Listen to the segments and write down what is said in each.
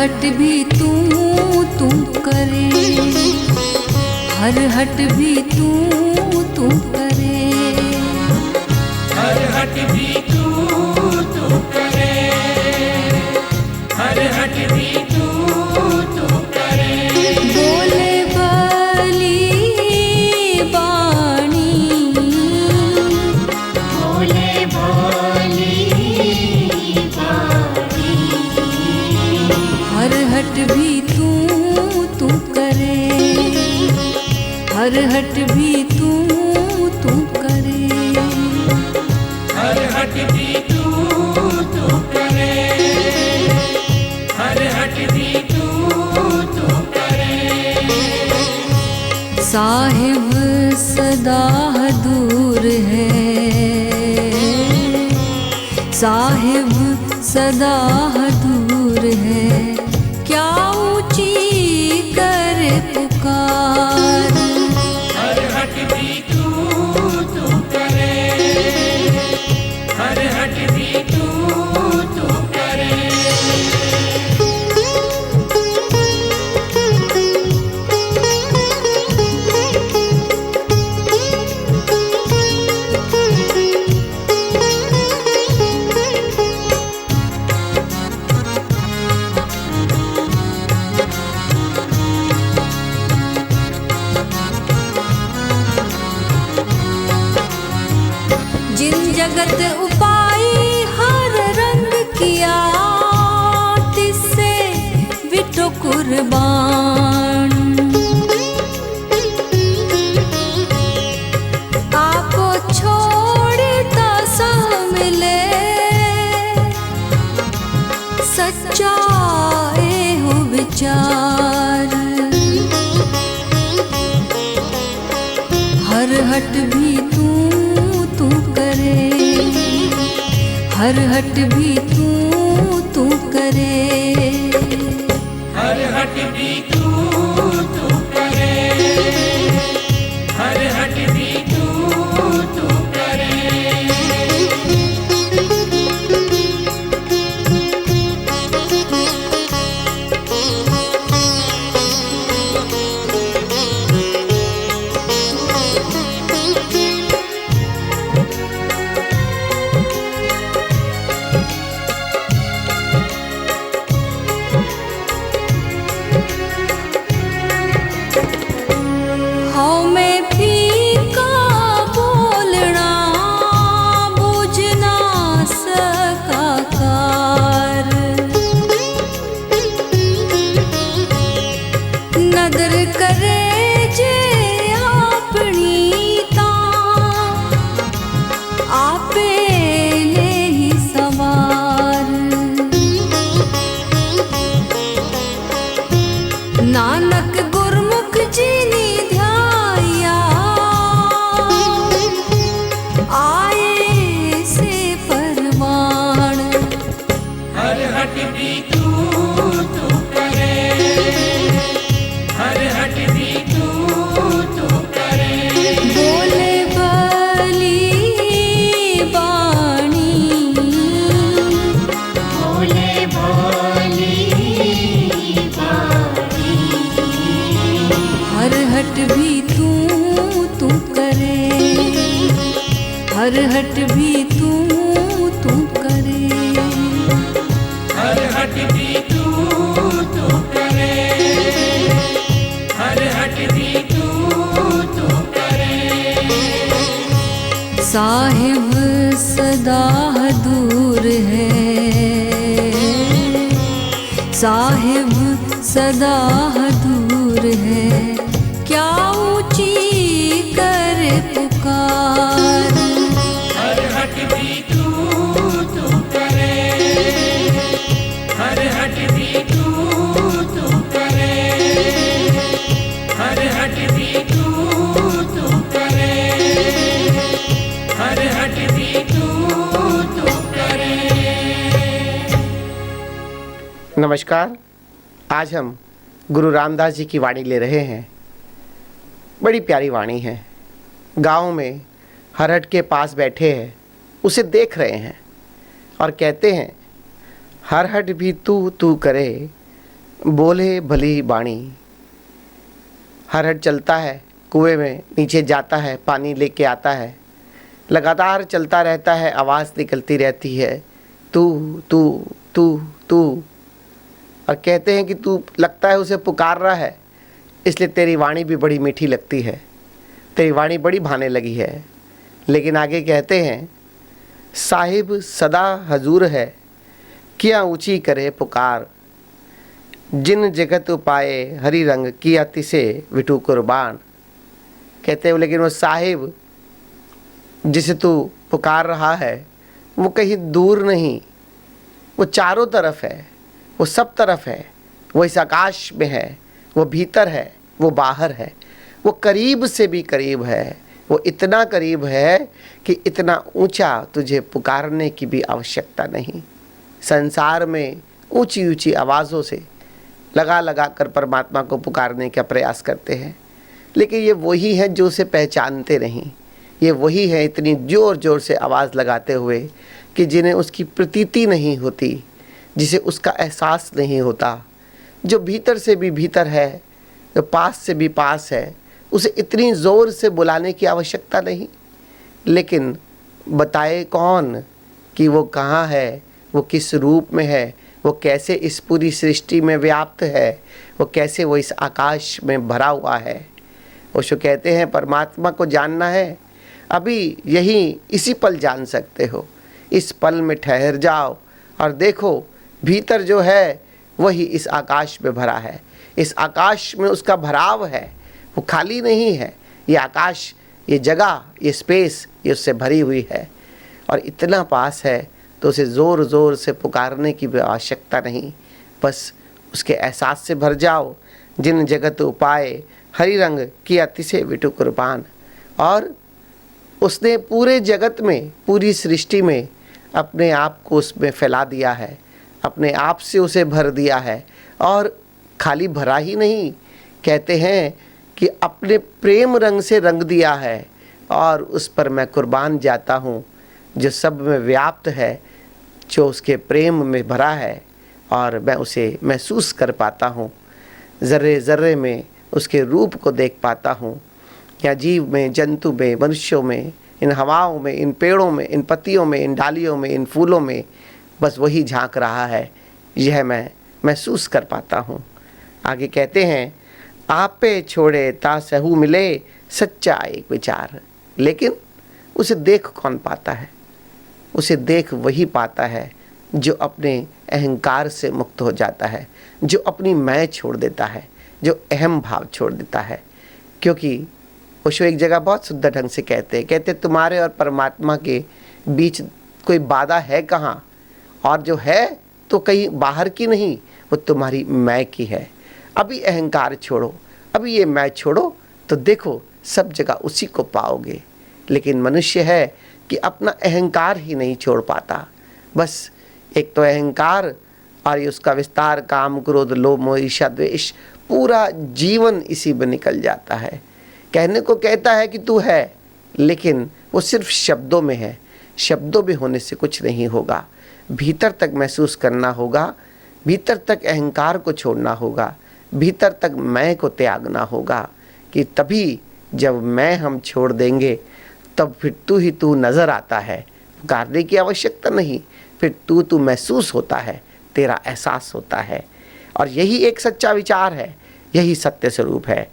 हट भी तू करे, हर हट भी तू करे, हर हट भी तू करे, हर हट भी तू करे। बोले बली बाणी, बोले बोली बाणी, हर हट भी तू करे, हर हट भी तू करे, हर हट भी तू करे, हर हट भी तू करे। साहिब सदा दूर है, साहिब सदा दूर है, क्या ऊंची कर पुकार। हर हट भी तू करे, हर हट भी तू करे। जिन जगत उपाई हर रंग किया, तिससे विठो कुर्बान। आपो छोड़ता सब मिले, सच्चा हो विचार। हर हट भी तू करे, हर हट भी तू करे, हर हट भी तू करे, हर हट भी तू करे। हाँ मैं फीका बोलना, बुझ ना सका कार। नदर करे जे अपनी तां, आपे ले ही सवार। नानक गुरमुख जिनी ध्याया, आए से परवान। हर हट भी तू करे, हर हट भी तू करे। बोले बली बाणी, बोले बोली बाणी, हर हट भी तू करे, हर हट भी तू करे, हर हट भी तू करे, हर हट भी तू करे। साहिब सदा दूर है, साहिब सदा दूर है, क्या ऊंची कर पुकार। हर हट भी तू करे, हर हट भी तू करे, हर हट भी तू करे, हर हट भी तू करे। नमस्कार। आज हम गुरु रामदास जी की वाणी ले रहे हैं। बड़ी प्यारी वाणी है। गांव में हरहट के पास बैठे हैं, उसे देख रहे हैं और कहते हैं, हरहट भी तू करे, बोले भली बाणी। हरहट चलता है, कुएं में नीचे जाता है, पानी लेके आता है, लगातार चलता रहता है, आवाज़ निकलती रहती है, तू तू तू तू। और कहते हैं कि तू लगता है उसे पुकार रहा है, इसलिए तेरी वाणी भी बड़ी मीठी लगती है, तेरी वाणी बड़ी भाने लगी है। लेकिन आगे कहते हैं, साहिब सदा हजूर है, किया ऊंची करे पुकार। जिन जगत उपाए हरि रंग किया तिसे विटू कुर्बान। कहते हो लेकिन वो साहिब जिसे तू पुकार रहा है वो कहीं दूर नहीं, वो चारों तरफ है, वो सब तरफ है, वो इस आकाश में है, वो भीतर है, वो बाहर है, वो करीब से भी करीब है, वो इतना करीब है कि इतना ऊंचा तुझे पुकारने की भी आवश्यकता नहीं। संसार में ऊंची ऊंची आवाज़ों से लगा लगा कर परमात्मा को पुकारने का प्रयास करते हैं, लेकिन ये वही है जो उसे पहचानते नहीं। ये वही है इतनी ज़ोर ज़ोर से आवाज़ लगाते हुए कि जिन्हें उसकी प्रतीति नहीं होती, जिसे उसका एहसास नहीं होता, जो भीतर से भी भीतर है, जो पास से भी पास है, उसे इतनी ज़ोर से बुलाने की आवश्यकता नहीं। लेकिन बताए कौन कि वो कहाँ है, वो किस रूप में है, वो कैसे इस पूरी सृष्टि में व्याप्त है, वो कैसे वो इस आकाश में भरा हुआ है। ओशो कहते हैं परमात्मा को जानना है, अभी यही इसी पल जान सकते हो। इस पल में ठहर जाओ और देखो भीतर जो है वही इस आकाश में भरा है। इस आकाश में उसका भराव है, वो खाली नहीं है। ये आकाश, ये जगह, ये स्पेस, ये उससे भरी हुई है और इतना पास है तो उसे ज़ोर ज़ोर से पुकारने की भी आवश्यकता नहीं। बस उसके एहसास से भर जाओ। जिन जगत उपाय हरि रंग किया तिसे विटु कुर्बान। और उसने पूरे जगत में, पूरी सृष्टि में अपने आप को उसमें फैला दिया है, अपने आप से उसे भर दिया है। और खाली भरा ही नहीं, कहते हैं कि अपने प्रेम रंग से रंग दिया है और उस पर मैं कुर्बान जाता हूँ, जो सब में व्याप्त है, जो उसके प्रेम में भरा है और मैं उसे महसूस कर पाता हूँ। ज़र्रे ज़र्रे में उसके रूप को देख पाता हूँ। या जीव में, जंतु में, मनुष्यों में, इन हवाओं में, इन पेड़ों में, इन पत्तियों में, इन डालियों में, इन फूलों में बस वही झांक रहा है, यह मैं महसूस कर पाता हूँ। आगे कहते हैं, आपे छोड़े ता सहू मिले सच्चा एक विचार। लेकिन उसे देख कौन पाता है? उसे देख वही पाता है जो अपने अहंकार से मुक्त हो जाता है, जो अपनी मैं छोड़ देता है, जो अहम भाव छोड़ देता है। क्योंकि ओशो एक जगह बहुत सुंदर ढंग से कहते तुम्हारे और परमात्मा के बीच कोई बाधा है कहाँ, और जो है तो कहीं बाहर की नहीं, वो तुम्हारी मैं की है। अभी अहंकार छोड़ो, अभी ये मैं छोड़ो, तो देखो सब जगह उसी को पाओगे। लेकिन मनुष्य है कि अपना अहंकार ही नहीं छोड़ पाता। बस एक तो अहंकार और ये उसका विस्तार, काम, क्रोध, लोभ, मोह, ईर्ष्या, द्वेष, पूरा जीवन इसी में निकल जाता है। कहने को कहता है कि तू है, लेकिन वो सिर्फ शब्दों में है। शब्दों में होने से कुछ नहीं होगा, भीतर तक महसूस करना होगा, भीतर तक अहंकार को छोड़ना होगा, भीतर तक मैं को त्यागना होगा। कि तभी जब मैं हम छोड़ देंगे तब फिर तू ही तू नज़र आता है। पुकारने की आवश्यकता नहीं, फिर तू महसूस होता है, तेरा एहसास होता है। और यही एक सच्चा विचार है, यही सत्य स्वरूप है।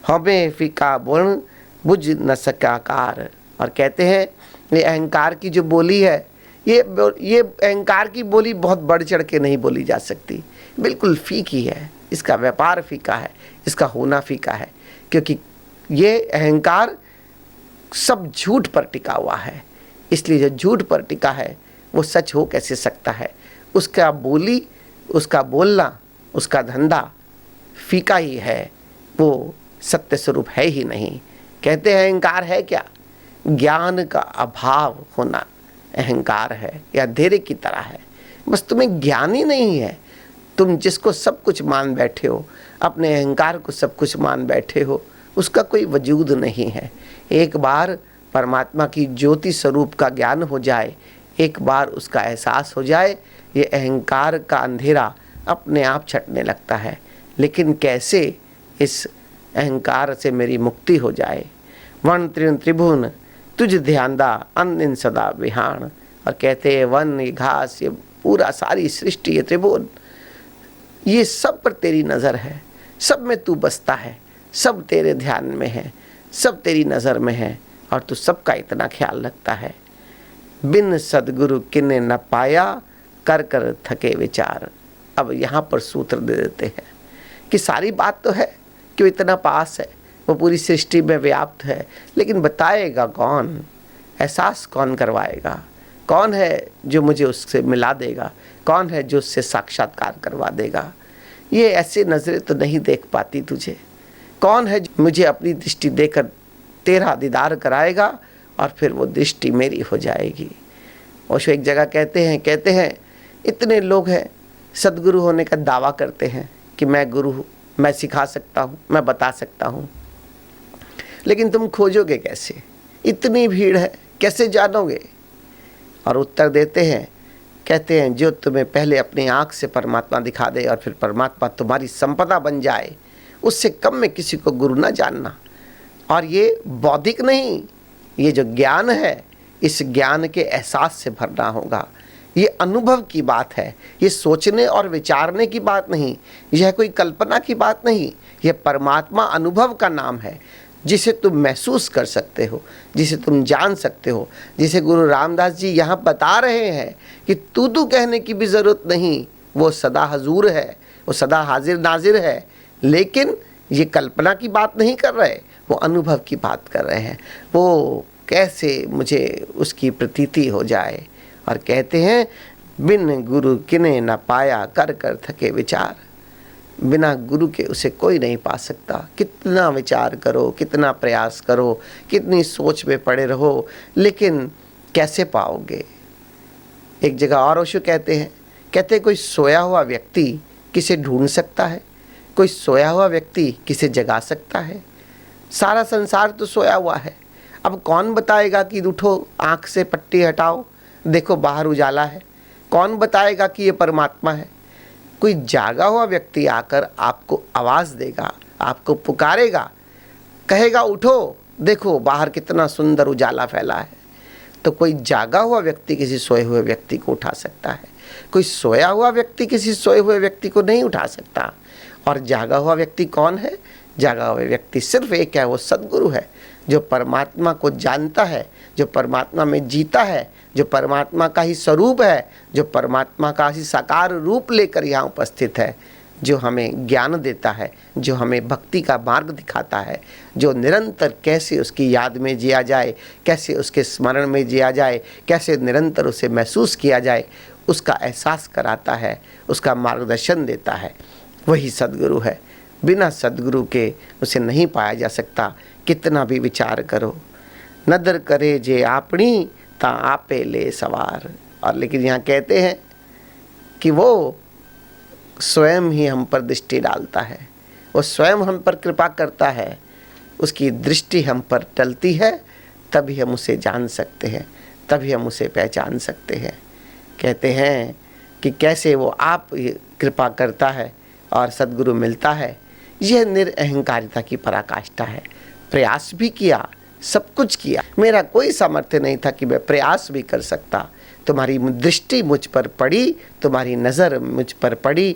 हमें फीका बोल बुझ न सका कार। और कहते हैं ये अहंकार की जो बोली है, ये अहंकार की बोली बहुत बढ़ चढ़ के नहीं बोली जा सकती, बिल्कुल फीकी है। इसका व्यापार फीका है, इसका होना फीका है, क्योंकि ये अहंकार सब झूठ पर टिका हुआ है। इसलिए जो झूठ पर टिका है वो सच हो कैसे सकता है? उसका बोली, उसका बोलना, उसका धंधा फीका ही है, वो सत्य स्वरूप है ही नहीं। कहते हैं अहंकार है क्या? ज्ञान का अभाव होना अहंकार है, या अंधेरे की तरह है। बस तुम्हें ज्ञान ही नहीं है। तुम जिसको सब कुछ मान बैठे हो, अपने अहंकार को सब कुछ मान बैठे हो, उसका कोई वजूद नहीं है। एक बार परमात्मा की ज्योति स्वरूप का ज्ञान हो जाए, एक बार उसका एहसास हो जाए, ये अहंकार का अंधेरा अपने आप छटने लगता है। लेकिन कैसे इस अहंकार से मेरी मुक्ति हो जाए। वन त्रिन त्रिभुवन तुझ ध्यानदा अन दिन सदा विहान। और कहते हैं वन, ये घास, ये पूरा सारी सृष्टि, ये त्रिभुवन, ये सब पर तेरी नज़र है, सब में तू बसता है, सब तेरे ध्यान में है, सब तेरी नज़र में है और तू सबका इतना ख्याल रखता है। बिन सदगुरु किन्ने न पाया कर कर थके विचार। अब यहाँ पर सूत्र दे देते हैं कि सारी बात तो है कि वो इतना पास है, वो पूरी सृष्टि में व्याप्त है, लेकिन बताएगा कौन, एहसास कौन करवाएगा, कौन है जो मुझे उससे मिला देगा, कौन है जो उससे साक्षात्कार करवा देगा। ये ऐसे नज़रें तो नहीं देख पाती तुझे, कौन है जो मुझे अपनी दृष्टि देकर तेरा दीदार कराएगा और फिर वो दृष्टि मेरी हो जाएगी। ओशो एक जगह कहते हैं इतने लोग हैं सदगुरु होने का दावा करते हैं कि मैं गुरु हूँ, मैं सिखा सकता हूँ, मैं बता सकता हूँ, लेकिन तुम खोजोगे कैसे? इतनी भीड़ है, कैसे जानोगे? और उत्तर देते हैं, कहते हैं जो तुम्हें पहले अपनी आँख से परमात्मा दिखा दे और फिर परमात्मा तुम्हारी संपदा बन जाए, उससे कम में किसी को गुरु ना जानना। और ये बौद्धिक नहीं, ये जो ज्ञान है, इस ज्ञान के एहसास से भरना होगा। ये अनुभव की बात है, ये सोचने और विचारने की बात नहीं, यह कोई कल्पना की बात नहीं, यह परमात्मा अनुभव का नाम है, जिसे तुम महसूस कर सकते हो, जिसे तुम जान सकते हो, जिसे गुरु रामदास जी यहाँ बता रहे हैं कि तू कहने की भी ज़रूरत नहीं, वो सदा हजूर है, वो सदा हाजिर नाजिर है। लेकिन ये कल्पना की बात नहीं कर रहे, वो अनुभव की बात कर रहे हैं, वो कैसे मुझे उसकी प्रतीति हो जाए। और कहते हैं बिन गुरु किने न पाया कर कर थके विचार। बिना गुरु के उसे कोई नहीं पा सकता। कितना विचार करो, कितना प्रयास करो, कितनी सोच में पड़े रहो, लेकिन कैसे पाओगे? एक जगह और ओशो कहते कोई सोया हुआ व्यक्ति किसे ढूंढ सकता है? कोई सोया हुआ व्यक्ति किसे जगा सकता है? सारा संसार तो सोया हुआ है। अब कौन बताएगा कि उठो, आँख से पट्टी हटाओ, देखो बाहर उजाला है? कौन बताएगा कि ये परमात्मा है? कोई जागा हुआ व्यक्ति आकर आपको आवाज़ देगा, आपको पुकारेगा, कहेगा उठो, देखो बाहर कितना सुंदर उजाला फैला है। तो कोई जागा हुआ व्यक्ति किसी सोए हुए व्यक्ति को उठा सकता है, कोई सोया हुआ व्यक्ति किसी सोए हुए व्यक्ति को नहीं उठा सकता। और जागा हुआ व्यक्ति कौन है? जागा हुआ व्यक्ति सिर्फ एक है, वो सद्गुरु है, जो परमात्मा को जानता है, जो परमात्मा में जीता है, जो परमात्मा का ही स्वरूप है, जो परमात्मा का ही साकार रूप लेकर यहाँ उपस्थित है, जो हमें ज्ञान देता है, जो हमें भक्ति का मार्ग दिखाता है, जो निरंतर कैसे उसकी याद में जिया जाए, कैसे उसके स्मरण में जिया जाए, कैसे निरंतर उसे महसूस किया जाए, उसका एहसास कराता है, उसका मार्गदर्शन देता है, वही सद्गुरु है। बिना सद्गुरु के उसे नहीं पाया जा सकता, कितना भी विचार करो। नदर करे जे आपनी ता आपे ले सवार। और लेकिन यहाँ कहते हैं कि वो स्वयं ही हम पर दृष्टि डालता है, वो स्वयं हम पर कृपा करता है, उसकी दृष्टि हम पर टलती है, तभी हम उसे जान सकते हैं, तभी हम उसे पहचान सकते हैं। कहते हैं कि कैसे वो आप कृपा करता है और सद्गुरु मिलता है। यह निरअहंकारिता की पराकाष्ठा है। प्रयास भी किया, सब कुछ किया, मेरा कोई सामर्थ्य नहीं था कि मैं प्रयास भी कर सकता। तुम्हारी दृष्टि मुझ पर पड़ी, तुम्हारी नज़र मुझ पर पड़ी,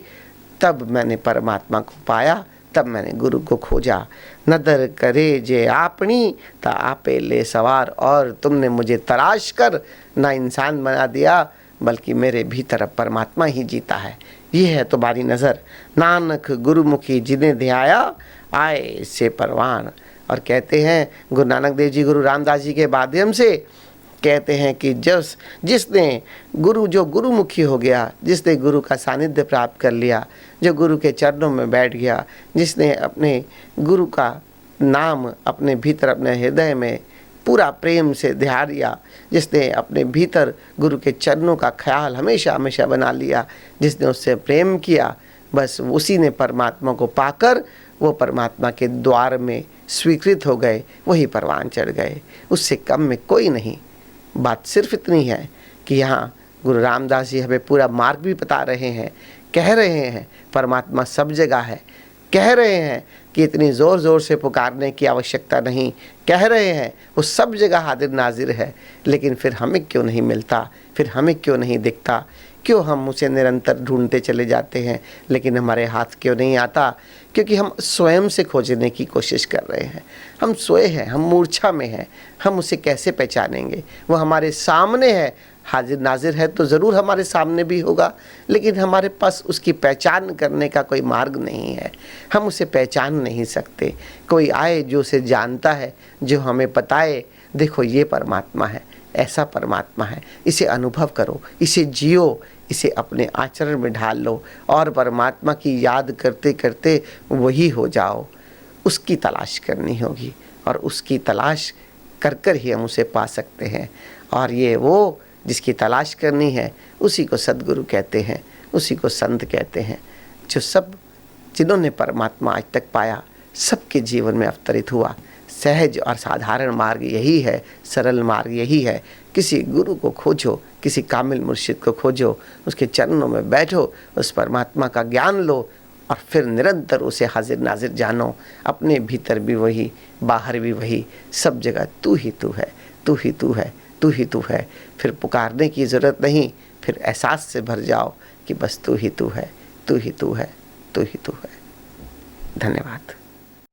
तब मैंने परमात्मा को पाया, तब मैंने गुरु को खोजा। नदर करे जे आपनी ता आपे ले सवार। और तुमने मुझे तराश कर ना इंसान बना दिया, बल्कि मेरे भीतर परमात्मा ही जीता है। ये है तुम्हारी नज़र। नानक गुरुमुखी जिन्हें ध्याया आए से परवान। और कहते हैं गुरु नानक देव जी गुरु रामदास जी के माध्यम से कहते हैं कि जिसने जो गुरुमुखी हो गया, जिसने गुरु का सानिध्य प्राप्त कर लिया, जो गुरु के चरणों में बैठ गया, जिसने अपने गुरु का नाम अपने भीतर अपने हृदय में पूरा प्रेम से ध्यान दिया, जिसने अपने भीतर गुरु के चरणों का ख्याल हमेशा हमेशा बना लिया, जिसने उससे प्रेम किया, बस उसी ने परमात्मा को पाकर वो परमात्मा के द्वार में स्वीकृत हो गए, वही परवान चढ़ गए। उससे कम में कोई नहीं। बात सिर्फ इतनी है कि यहाँ गुरु रामदास जी हमें पूरा मार्ग भी बता रहे हैं, कह रहे हैं परमात्मा सब जगह है, कह रहे हैं कि इतनी ज़ोर ज़ोर से पुकारने की आवश्यकता नहीं, कह रहे हैं वो सब जगह हाजिर नाजिर है, लेकिन फिर हमें क्यों नहीं मिलता, फिर हमें क्यों नहीं दिखता, क्यों हम उसे निरंतर ढूंढते चले जाते हैं लेकिन हमारे हाथ क्यों नहीं आता? क्योंकि हम स्वयं से खोजने की कोशिश कर रहे हैं। हम सोए हैं, हम मूर्छा में हैं, हम उसे कैसे पहचानेंगे? वो हमारे सामने है, हाजिर नाजिर है तो ज़रूर हमारे सामने भी होगा, लेकिन हमारे पास उसकी पहचान करने का कोई मार्ग नहीं है। हम उसे पहचान नहीं सकते। कोई आए जो उसे जानता है, जो हमें बताए देखो ये परमात्मा है, ऐसा परमात्मा है, इसे अनुभव करो, इसे जियो, इसे अपने आचरण में ढाल लो और परमात्मा की याद करते करते वही हो जाओ। उसकी तलाश करनी होगी और उसकी तलाश कर कर ही हम उसे पा सकते हैं। और ये वो जिसकी तलाश करनी है उसी को सद्गुरु कहते हैं, उसी को संत कहते हैं। जो सब जिन्होंने परमात्मा आज तक पाया, सबके जीवन में अवतरित हुआ। सहज और साधारण मार्ग यही है, सरल मार्ग यही है। किसी गुरु को खोजो, किसी कामिल मुर्शिद को खोजो, उसके चरणों में बैठो, उस परमात्मा का ज्ञान लो और फिर निरंतर उसे हाजिर नाजिर जानो। अपने भीतर भी वही, बाहर भी वही, सब जगह तू ही तू है, तू ही तू है, तू ही तू है। फिर पुकारने की ज़रूरत नहीं, फिर एहसास से भर जाओ कि बस तू ही तू है, तू ही तू है, तू ही तू है। धन्यवाद।